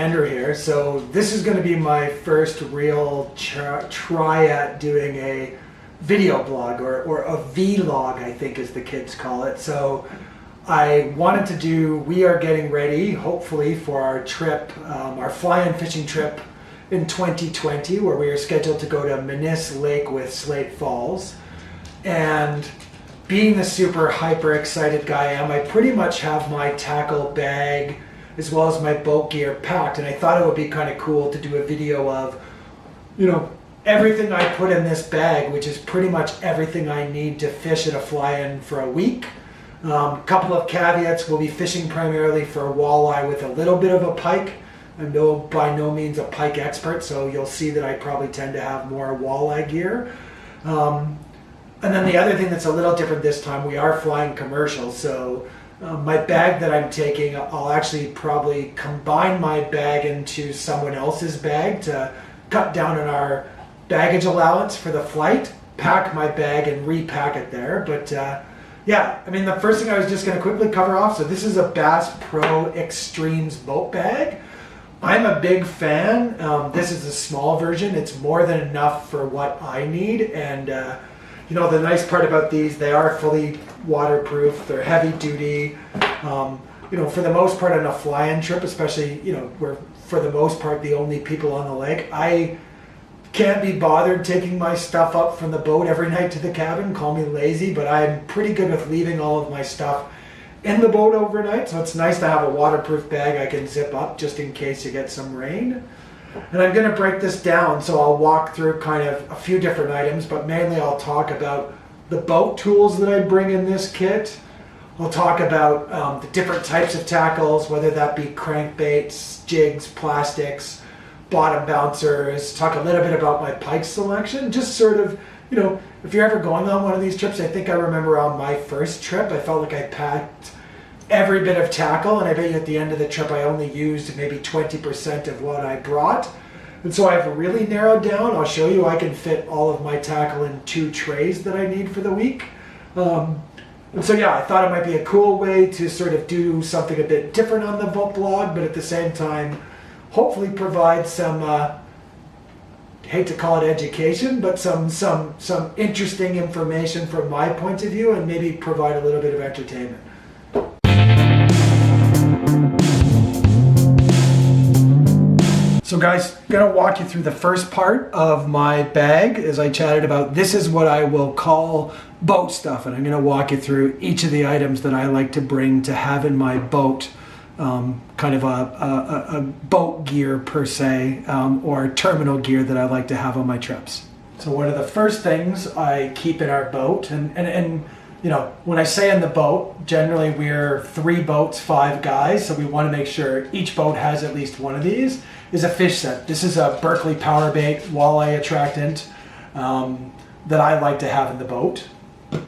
Andrew here. So this is going to be my first real try at doing a video blog, or a vlog, I think is the kids call it. So I wanted to do, we are getting ready hopefully for our trip, our fly-in fishing trip in 2020, where we are scheduled to go to Minis Lake with Slate Falls. And being the super hyper excited guy I am, I pretty much have my tackle bag as well as my boat gear packed, and I thought it would be kind of cool to do a video of, you know, everything I put in this bag, which is pretty much everything I need to fish at a fly-in for a week. Couple of caveats: we'll be fishing primarily for walleye with a little bit of a pike. I'm by no means a pike expert, so you'll see that I probably tend to have more walleye gear. And then the other thing that's a little different this time, we are flying commercial, so my bag that I'm taking, I'll actually probably combine my bag into someone else's bag to cut down on our baggage allowance for the flight, pack my bag and repack it there. But yeah, I mean, the first thing I was just going to quickly cover off, so this is a Bass Pro Extremes boat bag. I'm a big fan. This is a small version. It's more than enough for what I need, and you know, the nice part about these, they are fully waterproof, they're heavy duty. You know, for the most part on a fly-in trip, especially, you know, we're for the most part the only people on the lake, I can't be bothered taking my stuff up from the boat every night to the cabin. Call me lazy, but I'm pretty good with leaving all of my stuff in the boat overnight, so it's nice to have a waterproof bag I can zip up just in case you get some rain. And I'm going to break this down, so I'll walk through kind of a few different items, but mainly I'll talk about the boat tools that I bring in this kit. I'll talk about the different types of tackles, whether that be crankbaits, jigs, plastics, bottom bouncers, talk a little bit about my pike selection, just sort of, you know, if you're ever going on one of these trips, I think I remember on my first trip, I felt like I packed every bit of tackle, and I bet you at the end of the trip I only used maybe 20% of what I brought. And so I've really narrowed down. I'll show you I can fit all of my tackle in 2 trays that I need for the week. And so yeah, I thought it might be a cool way to sort of do something a bit different on the boat blog, but at the same time hopefully provide some hate to call it education, but some interesting information from my point of view, and maybe provide a little bit of entertainment. So guys, I'm going to walk you through the first part of my bag. As I chatted about, this is what I will call boat stuff, and I'm going to walk you through each of the items that I like to bring to have in my boat, kind of a boat gear per se, or terminal gear that I like to have on my trips. So one of the first things I keep in our boat, and you know, when I say in the boat, generally we're 3 boats, 5 guys, so we want to make sure each boat has at least one of these, is a fish set. This is a Berkley power bait walleye attractant that I like to have in the boat.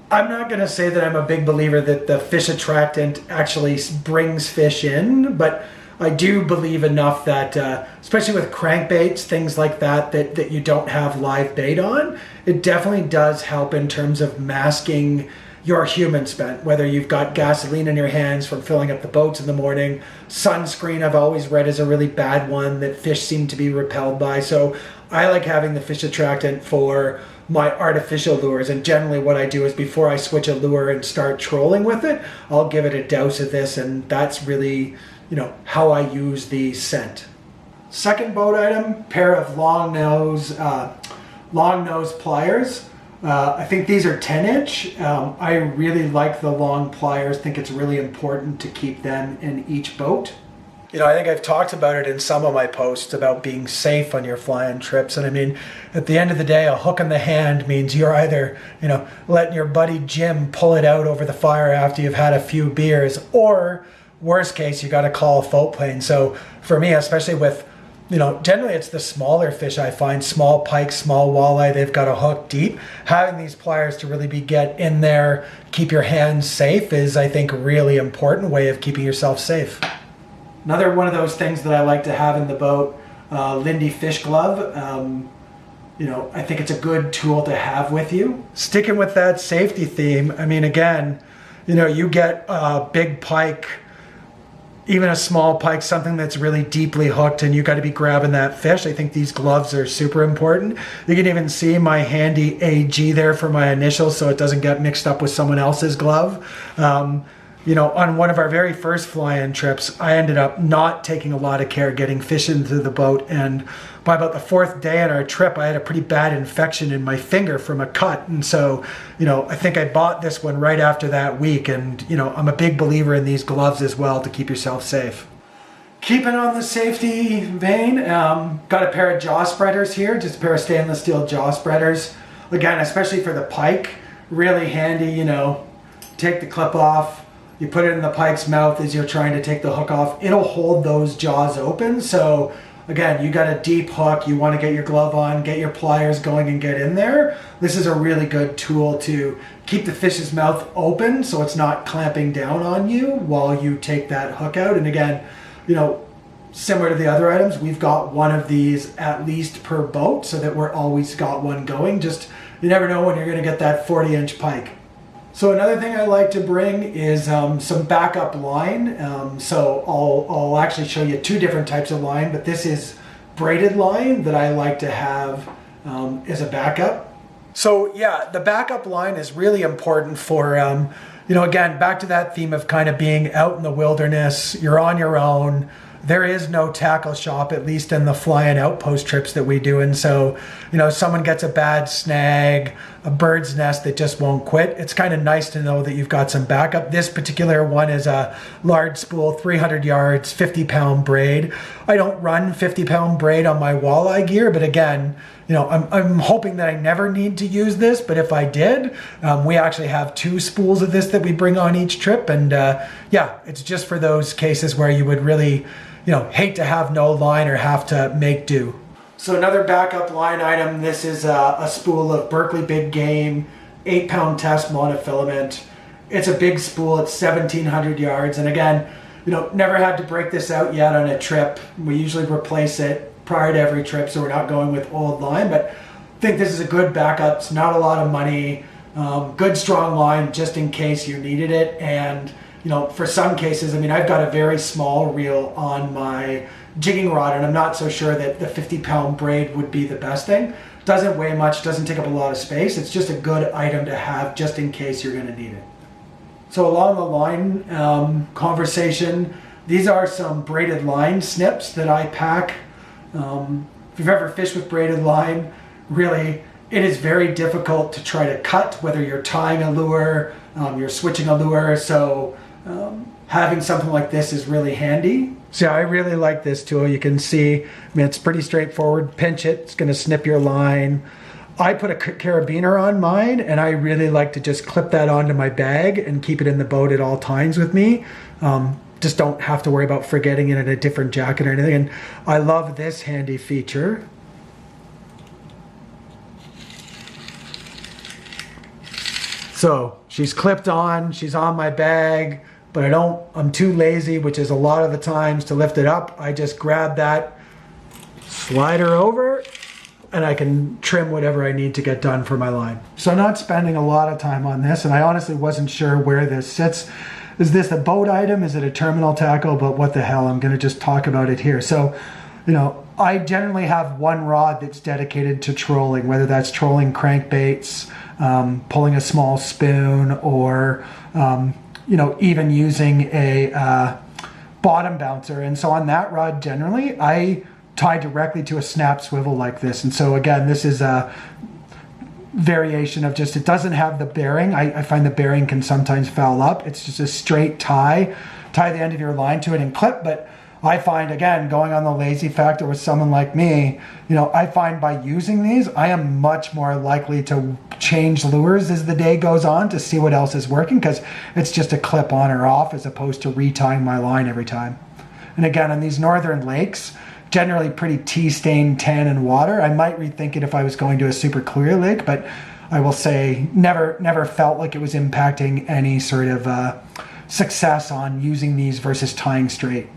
I'm not going to say that I'm a big believer that the fish attractant actually brings fish in, but I do believe enough that, especially with crankbaits, things like that, that you don't have live bait on, it definitely does help in terms of masking your human spent, whether you've got gasoline in your hands from filling up the boats in the morning. Sunscreen, I've always read, is a really bad one that fish seem to be repelled by. So I like having the fish attractant for my artificial lures, and generally what I do is before I switch a lure and start trolling with it, I'll give it a douse of this, and that's really, you know, how I use the scent. Second boat item, pair of long nose pliers. I think these are 10-inch. I really like the long pliers. Think it's really important to keep them in each boat. You know, I think I've talked about it in some of my posts about being safe on your fly-in trips. And I mean, at the end of the day, a hook in the hand means you're either, you know, letting your buddy Jim pull it out over the fire after you've had a few beers, or worst case, you got to call a float plane. So for me, especially with, you know, generally it's the smaller fish I find, small pike, small walleye, they've got a hook deep. Having these pliers to really get in there, keep your hands safe is, I think, a really important way of keeping yourself safe. Another one of those things that I like to have in the boat, Lindy fish glove. You know, I think it's a good tool to have with you. Sticking with that safety theme, I mean, again, you know, you get a big pike even a small pike, something that's really deeply hooked and you got to be grabbing that fish. I think these gloves are super important. You can even see my handy AG there for my initials so it doesn't get mixed up with someone else's glove. You know, on one of our very first fly-in trips, I ended up not taking a lot of care getting fish into the boat, and by about the 4th day on our trip, I had a pretty bad infection in my finger from a cut. And so, you know, I think I bought this one right after that week, and, you know, I'm a big believer in these gloves as well to keep yourself safe. Keeping on the safety vein, got a pair of jaw spreaders here, just a pair of stainless steel jaw spreaders. Again, especially for the pike, really handy, you know, take the clip off, you put it in the pike's mouth as you're trying to take the hook off. It'll hold those jaws open. So again, you got a deep hook, you want to get your glove on, get your pliers going and get in there. This is a really good tool to keep the fish's mouth open so it's not clamping down on you while you take that hook out. And again, you know, similar to the other items, we've got one of these at least per boat so that we're always got one going. Just, you never know when you're going to get that 40-inch pike. So another thing I like to bring is some backup line. So I'll actually show you 2 different types of line, but this is braided line that I like to have as a backup. So yeah, the backup line is really important for, you know, again, back to that theme of kind of being out in the wilderness, you're on your own. There is no tackle shop, at least in the fly-in outpost trips that we do. And so, you know, someone gets a bad snag, a bird's nest that just won't quit. It's kind of nice to know that you've got some backup. This particular one is a large spool, 300 yards, 50-pound braid. I don't run 50-pound braid on my walleye gear, but again, you know, I'm hoping that I never need to use this, but if I did, we actually have 2 spools of this that we bring on each trip. And yeah, it's just for those cases where you would really, you know, hate to have no line or have to make do. So another backup line item, this is a spool of Berkeley Big Game, 8-pound test monofilament. It's a big spool, it's 1,700 yards. And again, you know, never had to break this out yet on a trip. We usually replace it prior to every trip, so we're not going with old line, but I think this is a good backup. It's not a lot of money, good strong line just in case you needed it. And you know, for some cases, I mean, I've got a very small reel on my jigging rod, and I'm not so sure that the 50-pound braid would be the best thing. Doesn't weigh much, doesn't take up a lot of space. It's just a good item to have just in case you're going to need it. So along the line conversation, these are some braided line snips that I pack. If you've ever fished with braided line, really, it is very difficult to try to cut, whether you're tying a lure, you're switching a lure. So having something like this is really handy. So yeah, I really like this tool. You can see, I mean, it's pretty straightforward. Pinch it, it's going to snip your line. I put a carabiner on mine, and I really like to just clip that onto my bag and keep it in the boat at all times with me. Just don't have to worry about forgetting it in a different jacket or anything. And I love this handy feature. So she's clipped on, she's on my bag, but I'm too lazy, which is a lot of the times, to lift it up. I just grab that, slide her over, and I can trim whatever I need to get done for my line. So I'm not spending a lot of time on this, and I honestly wasn't sure where this sits. Is this a boat item? Is it a terminal tackle? But what the hell, I'm gonna just talk about it here. So, you know, I generally have one rod that's dedicated to trolling, whether that's trolling crankbaits, pulling a small spoon, or you know, even using a bottom bouncer. And so on that rod, generally, I tie directly to a snap swivel like this. And so again, this is a variation of just, it doesn't have the bearing. I find the bearing can sometimes foul up. It's just a straight tie the end of your line to it and clip. But I find, again, going on the lazy factor with someone like me, you know, I find by using these, I am much more likely to change lures as the day goes on to see what else is working, because it's just a clip on or off as opposed to retying my line every time. And again, on these northern lakes, generally pretty tea-stained tan and water. I might rethink it if I was going to a super clear lake, but I will say never felt like it was impacting any sort of success on using these versus tying straight.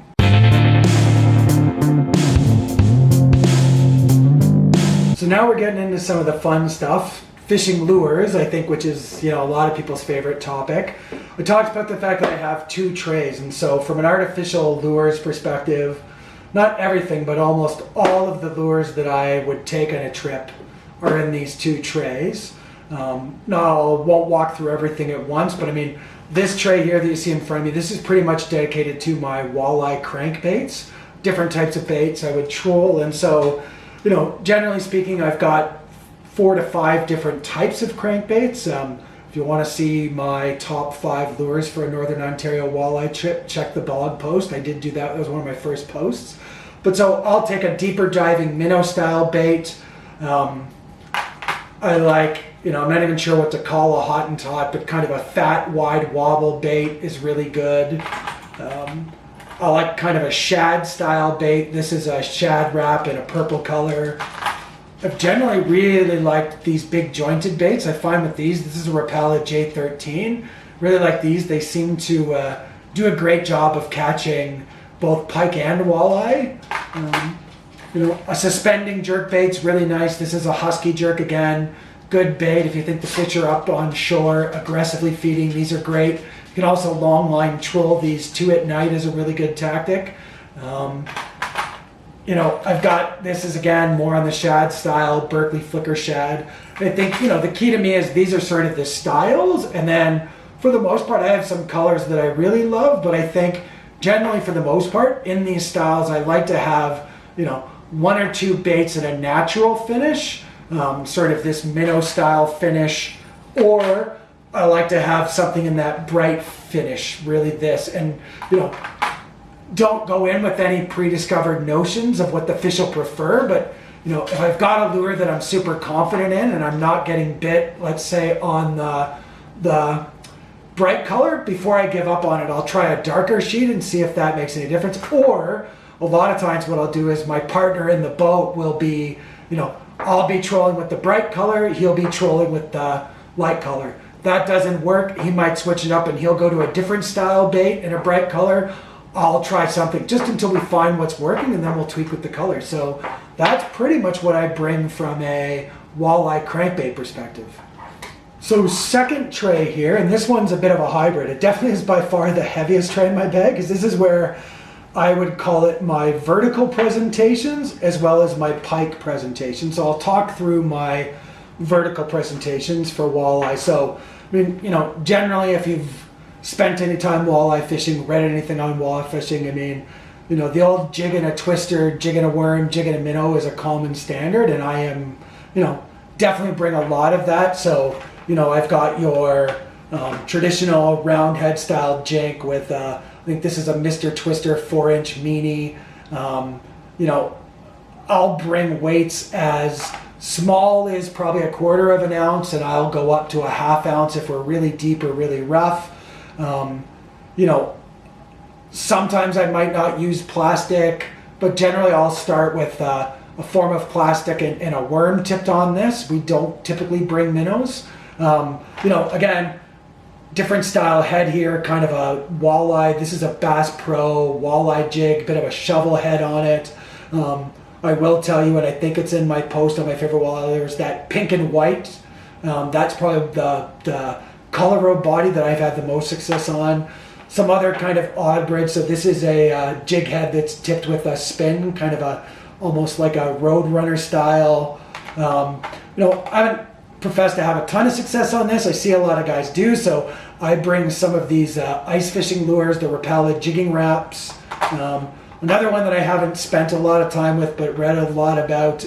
So now we're getting into some of the fun stuff. fishing lures, I think, which is, you know, a lot of people's favorite topic. I talked about the fact that I have 2 trays, and so from an artificial lures perspective, not everything, but almost all of the lures that I would take on a trip are in these 2 trays. Now, I won't walk through everything at once, but I mean, this tray here that you see in front of me, this is pretty much dedicated to my walleye crankbaits, different types of baits I would troll. And so, you know, generally speaking, I've got 4 to 5 different types of crankbaits. If you want to see my top 5 lures for a Northern Ontario walleye trip, check the blog post. I did do that. That was one of my first posts. But so I'll take a deeper diving minnow style bait. I like, you know, I'm not even sure what to call a Hottentot, but kind of a fat, wide wobble bait is really good. I like kind of a shad style bait. This is a shad wrap in a purple color. I've generally really liked these big jointed baits. I find with these, this is a Rapala J13. Really like these. They seem to do a great job of catching both pike and walleye. You know, a suspending jerk bait's really nice. This is a husky jerk again. Good bait if you think the fish are up on shore, aggressively feeding. These are great. You can also long line troll these 2 at night is a really good tactic. You know, I've got, this is again more on the shad style, Berkeley flicker shad. I think, you know, the key to me is these are sort of the styles, and then for the most part I have some colors that I really love, but I think generally for the most part in these styles I like to have, you know, 1 or 2 baits in a natural finish, sort of this minnow style finish, or I like to have something in that bright finish, really this, and you know, don't go in with any pre-discovered notions of what the fish will prefer, but you know, if I've got a lure that I'm super confident in and I'm not getting bit, let's say on the bright color, before I give up on it, I'll try a darker sheet and see if that makes any difference. Or a lot of times what I'll do is my partner in the boat will be, you know, I'll be trolling with the bright color, he'll be trolling with the light color. That doesn't work, he might switch it up and he'll go to a different style bait in a bright color. I'll try something just until we find what's working, and then we'll tweak with the color. So that's pretty much what I bring from a walleye crankbait perspective. So second tray here, and this one's a bit of a hybrid. It definitely is by far the heaviest tray in my bag, because this is where I would call it my vertical presentations as well as my pike presentations. So I'll talk through my vertical presentations for walleye. So, I mean, you know, generally if you've spent any time walleye fishing, read anything on walleye fishing, I mean, you know, the old jig and a twister, jig and a worm, jig and a minnow is a common standard, and I am, you know, definitely bring a lot of that. So, you know, I've got your traditional round head style jig with, I think this is a Mr. Twister 4-inch meanie. You know, I'll bring weights as small as probably 1/4 of an ounce, and I'll go up to a 1/2 ounce if we're really deep or really rough. You know, sometimes I might not use plastic, but generally I'll start with a form of plastic and a worm tipped on this. We don't typically bring minnows. You know, again, different style head here, kind of a walleye. This is a Bass Pro walleye jig, bit of a shovel head on it. I will tell you, and I think it's in my post on my favorite walleye lures, that pink and white. That's probably the color of body that I've had the most success on. Some other kind of odd bridge. So this is a jig head that's tipped with a spin, kind of a almost like a Roadrunner style. You know, I haven't professed to have a ton of success on this. I see a lot of guys do, so I bring some of these ice fishing lures, the Rapala jigging wraps. Another one that I haven't spent a lot of time with but read a lot about,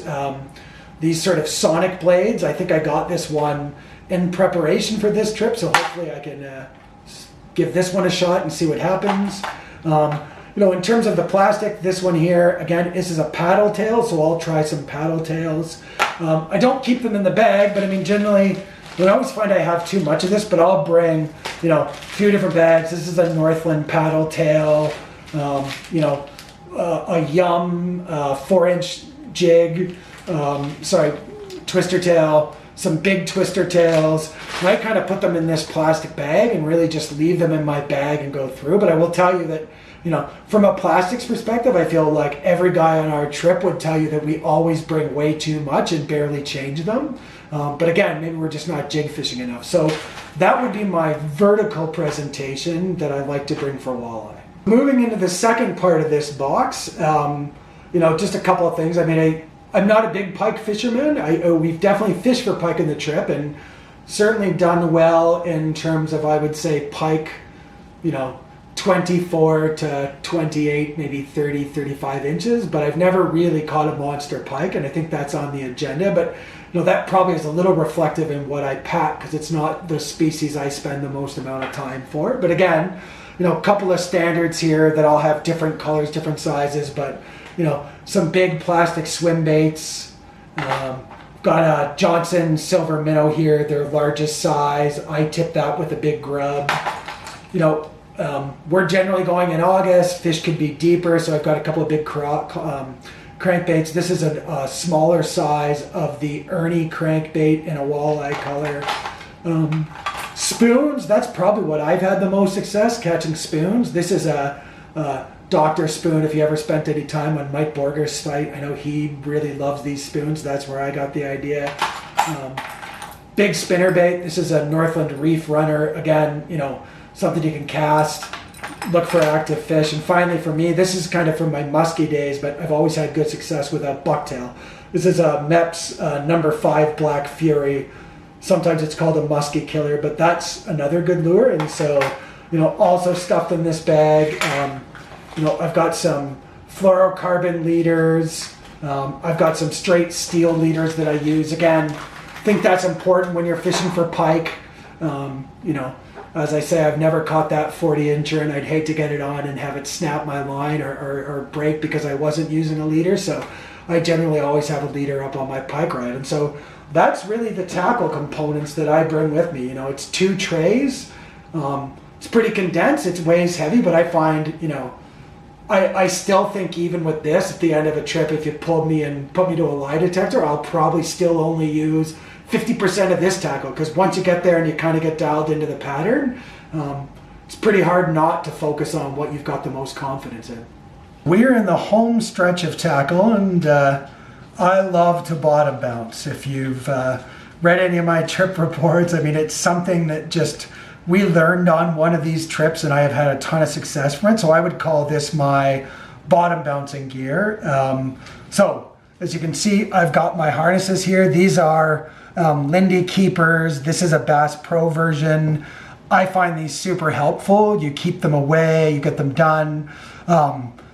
these sort of sonic blades. I think I got this one in preparation for this trip, so hopefully I can give this one a shot and see what happens. You know, in terms of the plastic, this one here, again, this is a paddle tail, so I'll try some paddle tails. I don't keep them in the bag, but I mean, generally, I always find I have too much of this, but I'll bring, you know, a few different bags. This is a Northland paddle tail, you know, a Yum 4-inch jig, twister tail, some big twister tails. And I kind of put them in this plastic bag and really just leave them in my bag and go through. But I will tell you that, you know, from a plastics perspective, I feel like every guy on our trip would tell you that we always bring way too much and barely change them. But again, maybe we're just not jig fishing enough. So that would be my vertical presentation that I like to bring for walleye. Moving into the second part of this box, just a couple of things. I mean, I'm not a big pike fisherman. We've definitely fished for pike in the trip and certainly done well in terms of, I would say, pike, 24 to 28, maybe 30, 35 inches, but I've never really caught a monster pike, and I think that's on the agenda. But that probably is a little reflective in what I pack, because it's not the species I spend the most amount of time for. But again, a couple of standards here that all have different colors, different sizes, but some big plastic swim baits. Got a Johnson silver minnow here, their largest size. I tip that with a big grub. We're generally going in August. Fish could be deeper, so I've got a couple of big crankbaits. This is a smaller size of the Ernie crankbait in a walleye color. Spoons, that's probably what I've had the most success, catching spoons. This is a Dr. Spoon. If you ever spent any time on Mike Borger's site, I know he really loves these spoons. That's where I got the idea. Big spinnerbait. This is a Northland Reef Runner. Again, something you can cast, look for active fish. And finally for me, this is kind of from my musky days, but I've always had good success with a bucktail. This is a Mepps number 5 Black Fury. Sometimes it's called a musky killer, but that's another good lure. And so, also stuffed in this bag, I've got some fluorocarbon leaders. I've got some straight steel leaders that I use. Again, I think that's important when you're fishing for pike. As I say, I've never caught that 40-incher, and I'd hate to get it on and have it snap my line or break because I wasn't using a leader. So I generally always have a leader up on my pike ride. And so that's really the tackle components that I bring with me. It's 2 trays. It's pretty condensed. It weighs heavy, but I find, I still think even with this, at the end of a trip, if you pulled me and put me to a lie detector, I'll probably still only use 50% of this tackle, because once you get there and you kind of get dialed into the pattern, it's pretty hard not to focus on what you've got the most confidence in. We're in the home stretch of tackle, and I love to bottom bounce. If you've read any of my trip reports, I mean, it's something that we learned on one of these trips, and I have had a ton of success from it. So I would call this my bottom bouncing gear. So as you can see, I've got my harnesses here. These are Lindy Keepers. This is a Bass Pro version. I find these super helpful. You keep them away, you get them done.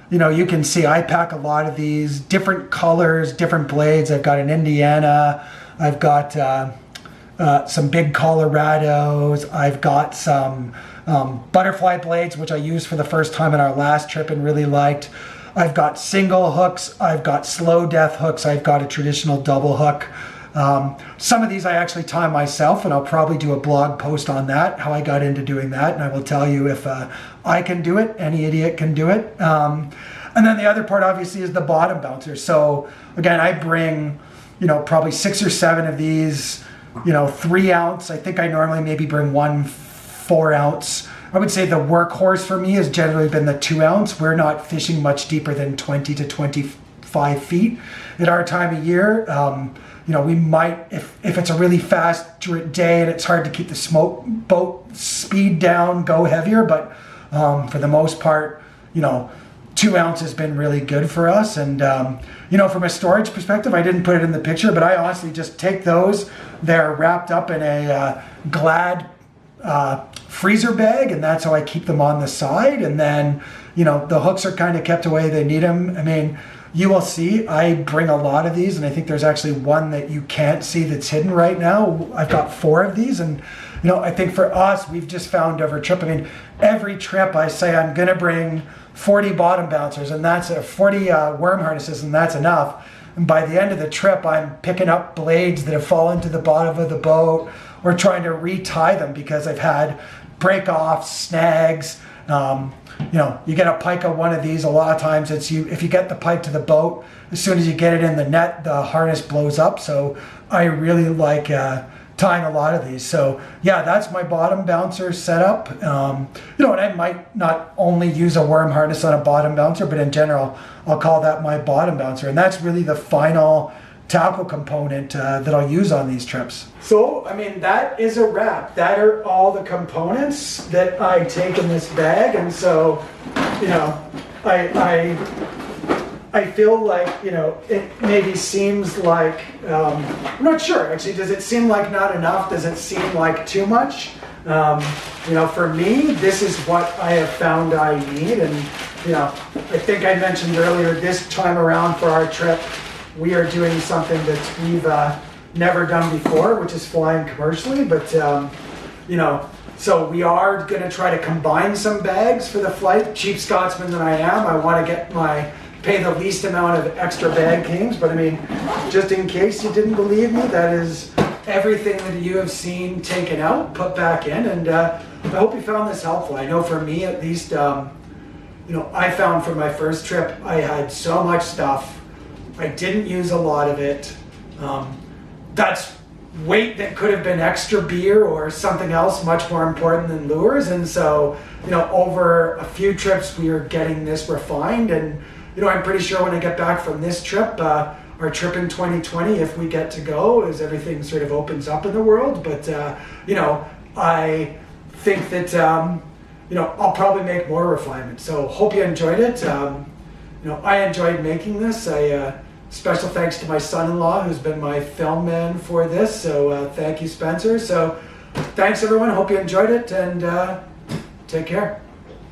You can see I pack a lot of these, different colors, different blades. I've got an Indiana. I've got some big Colorados. I've got some butterfly blades, which I used for the first time in our last trip and really liked. I've got single hooks. I've got slow death hooks. I've got a traditional double hook. Some of these I actually tie myself, and I'll probably do a blog post on that, how I got into doing that, and I will tell you if I can do it, any idiot can do it. And then the other part obviously is the bottom bouncer. So again, I bring, probably 6 or 7 of these, 3 ounce. I think I normally maybe bring 1 4 ounce. I would say the workhorse for me has generally been the 2 ounce. We're not fishing much deeper than 20 to 25 feet at our time of year. We might, if it's a really fast day and it's hard to keep the smoke boat speed down, go heavier. But for the most part, 2 ounce has been really good for us. And, from a storage perspective, I didn't put it in the picture, but I honestly just take those. They're wrapped up in a Glad freezer bag, and that's how I keep them on the side. And then, the hooks are kind of kept away. They need them. I mean, you will see I bring a lot of these, and I think there's actually one that you can't see that's hidden right now. I've got 4 of these, and I think for us, we've just found over trip, every trip I say I'm gonna bring 40 bottom bouncers, and that's 40 worm harnesses, and that's enough. And by the end of the trip, I'm picking up blades that have fallen to the bottom of the boat, or trying to retie them because I've had break-offs, snags. You get a pike on one of these, a lot of times if you get the pike to the boat, as soon as you get it in the net, the harness blows up. So I really like tying a lot of these. So yeah, that's my bottom bouncer setup. And I might not only use a worm harness on a bottom bouncer, but in general, I'll call that my bottom bouncer. And that's really the final tackle component that I'll use on these trips. So, I mean, that is a wrap. That are all the components that I take in this bag, and so, you know, I feel like, you know, it maybe seems like, I'm not sure, actually, does it seem like not enough? Does it seem like too much? You know, for me, this is what I have found I need, and, you know, I think I mentioned earlier, this time around for our trip, we are doing something that we've never done before, which is flying commercially, but, you know, so we are going to try to combine some bags for the flight. Cheap Scotsman that I am, I want to pay the least amount of extra bag claims, but I mean, just in case you didn't believe me, that is everything that you have seen taken out, put back in, and I hope you found this helpful. I know for me at least, you know, I found for my first trip, I had so much stuff. I didn't use a lot of it. That's weight that could have been extra beer or something else much more important than lures. And so, you know, over a few trips, we are getting this refined. And, you know, I'm pretty sure when I get back from this trip, our trip in 2020, if we get to go, as everything sort of opens up in the world. But, you know, I think that, you know, I'll probably make more refinements. So hope you enjoyed it. You know, I enjoyed making this. Special thanks to my son-in-law, who's been my film man for this. So thank you, Spencer. So thanks, everyone. Hope you enjoyed it, and take care.